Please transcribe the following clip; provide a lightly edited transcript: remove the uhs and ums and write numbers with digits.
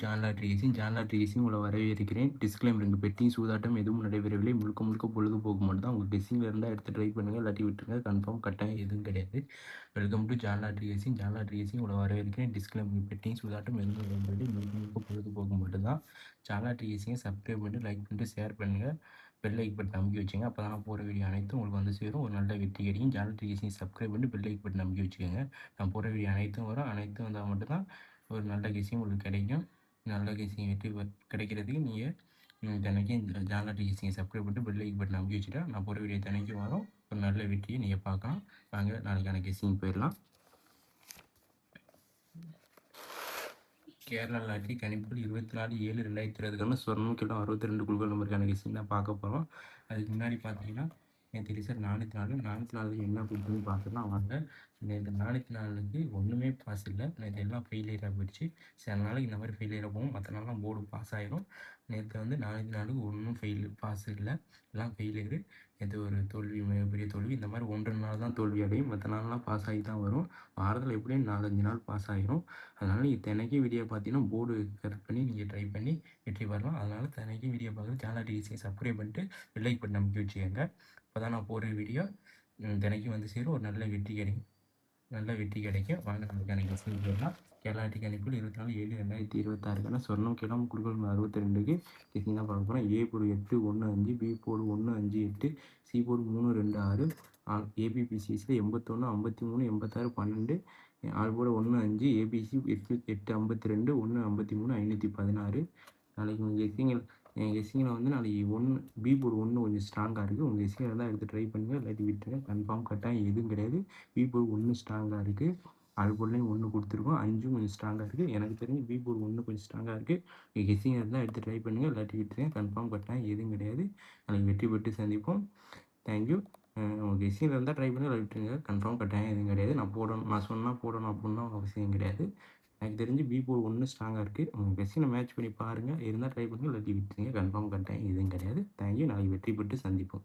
John lottery கேசிங் உங்களை வரவேற்கிறேன். Disclaimer: இங்கு பெட்டிங், சூதாட்டம் எதுவும் நடைபெறவில்லை. முழுக்க முழுக்க பொழுதுபோக்கு மட்டும் தான். உங்கள் கெஸ்ஸிங்கில் இருந்தால் எடுத்து ட்ரை பண்ணுங்கள், இல்லாட்டி விட்டுருங்க. கன்ஃபார்ம் கட்டாயம் எதுவும் கிடையாது. Welcome to John lottery casing. John lottery கேசிங் உங்களை வரவேற்கிறேன். டிஸ்க்ளைமர்: பெட்டிங், சூதாட்டம் எதுவும் நடைபெறவில்லை. முழுக்க முழுக்க பொழுதுபோக்கு மட்டும் தான். ஜான் லாட்ரி கேசிங்கை சப்ஸ்கிரைப் பண்ணிட்டு, லைக் பண்ணிட்டு, ஷேர் பண்ணுங்கள். பெல் லைக் பட்டன் அமைக்கி வச்சுங்க. அப்போ தான் நான் போகிற வீடியோ அனைத்தும் உங்களுக்கு வந்து சேரும். ஒரு நல்ல வெற்றி கிடைக்கும். ஜான் லாட்ரி கேசிங்கை சப்ஸ்கிரைப் பண்ணிட்டு, பெல் லைக் பட்டன் அமைக்கி வச்சுக்கோங்க. நான் போகிற வீடியோ அனைத்தும் வரும். அனைத்தும் வந்தால் மட்டும்தான் ஒரு நல்ல கெஸ்ஸிங் உங்களுக்கு கிடைக்கும். நல்ல கெஸ்ஸிங் வெற்றி கிடைக்கிறதுக்கு நீங்கள் தினைக்கும் ஜான் லாட்ரி கேசிங்கை சப்ஸ்கிரைப் பண்ணிட்டு பெல் லைக் பட்டன் அமைக்கி வச்சுட்டா நான் போகிற வீடியோ தினைக்கும் வரும். ஒரு நல்ல வெற்றியை நீங்கள் பார்க்கலாம். வாங்க நாளைக்கான கெஸ்ஸிங் போயிடலாம். கேரளா லாட்ரி கணிப்புகள் 24/7/2020 சொர்ணம் கிலோ 62 குழுக்கள் நம்பருக்கான கெஸ்ஸிங் தான் பார்க்க போகிறோம். அதுக்கு முன்னாடி பார்த்தீங்கன்னா நேற்று ரிசல்ட் 404 என்ன கொடுத்துன்னு பார்த்துக்கலாம் வாங்க. நேற்று 404க்கு ஒன்றுமே பாஸ் இல்லை. நேற்று எல்லாம் ஃபெயிலியராக போயிடுச்சு. சில நாளைக்கு இந்த மாதிரி ஃபெயிலியராக போகும், மற்ற நாள்லாம் போர்டு பாஸ் ஆயிரும். நேற்று வந்து 404க்கு ஒன்றும் பாஸ் இல்லை, எல்லாம் ஃபெயிலியரு. நேற்று ஒரு தோல்வி, மிகப்பெரிய தோல்வி. இந்த மாதிரி 1-2 நாள் தான் தோல்வி அடையும், மற்ற நாள்லாம் பாஸ் ஆகி தான் வரும். வாரத்தில் எப்படியும் 4-5 நாள் பாஸ் ஆகிரும். அதனால் நீங்கள் தினைக்கும் வீடியோ பார்த்தீங்கன்னா போர்டு கரெக்ட் பண்ணி நீங்கள் ட்ரை பண்ணி வெற்றி பெறலாம். அதனால் தினைக்கும் வீடியோ பார்க்குறது ஜான் லாட்ரி கேசிங்கை சப்ஸ்கிரைப் பண்ணிட்டு பெல் லைக் பட்டன் அமைக்கி வச்சுக்கோங்க. அப்போ தான் நான் போடுற வீடியோ தினைக்கும் வந்து சேரும். ஒரு நல்ல வெற்றி கிடைக்கும். வாங்க நமக்கான கெஸ்ஸிங் போடலாம். கேரளா லாட்ரி கணிப்புகள் 24/7/2026 சொர்ணம் கிளம் குழுக்கள் 62க்கு கெஸ்ஸிங் தான் பார்க்க போகிறோம். A board 8-1-5, B board 1-5-8, C board 3-2-6, ஏபிபிசிஎஸ்சில் 81, 53, 86, 12, ஆல் போர்டு 1-5, ஏபிசி 8-52, 1-53, 516. நாளைக்கு உங்கள் கெஸ்ஸிங்கில் வந்து நாளைக்கு பி போர்டு 1 கொஞ்சம் ஸ்ட்ராங்காக இருக்குது. உங்கள் கெஸ்ஸிங்கில் இருந்தால் எடுத்து ட்ரை பண்ணுங்கள், இல்லாட்டி விட்டுருங்க. கன்ஃபார்ம் கட்டாயம் எதுவும் கிடையாது. பி போர்டு 1 ஸ்ட்ராங்காக இருக்குது. ஆல் போர்ட்லேயும் 1 கொடுத்துருக்கோம். 5ம் கொஞ்சம் ஸ்ட்ராங்காக இருக்குது. எனக்கு தெரிஞ்சு பி போர்டு 1 கொஞ்சம் ஸ்ட்ராங்காக இருக்குது. நீங்கள் கெஸ்ஸிங்கில் இருந்தால் எடுத்து ட்ரை பண்ணுங்கள், இல்லாட்டி விட்டுருங்க. கன்ஃபார்ம் கட்டாயம் எதுவும் கிடையாது. நாளைக்கு வெற்றி பெற்று சந்திப்போம். தேங்க்யூ. உங்கள் கெஸ்ஸிங்கில் இருந்தால் ட்ரை பண்ணி விட்டுருங்க. கன்ஃபார்ம் கட்டாயம் எதுவும் கிடையாது. நான் சொன்னால் போடணும் அப்படின்னா அவசியம் கிடையாது. எனக்கு தெரிஞ்சு பி போர்டு 1 ஸ்ட்ராங்காக இருக்குது. உங்கள் கெஸ்ஸிங்கை மேட்ச் பண்ணி பாருங்கள். இருந்தால் ட்ரை பண்ணுங்கள், இல்லாட்டி விட்டுருங்க. கன்ஃபார்ம் கட்டாயம் எதுவும் கிடையாது. தேங்க்யூ. நாளைக்கு வெற்றி பெற்று சந்திப்போம்.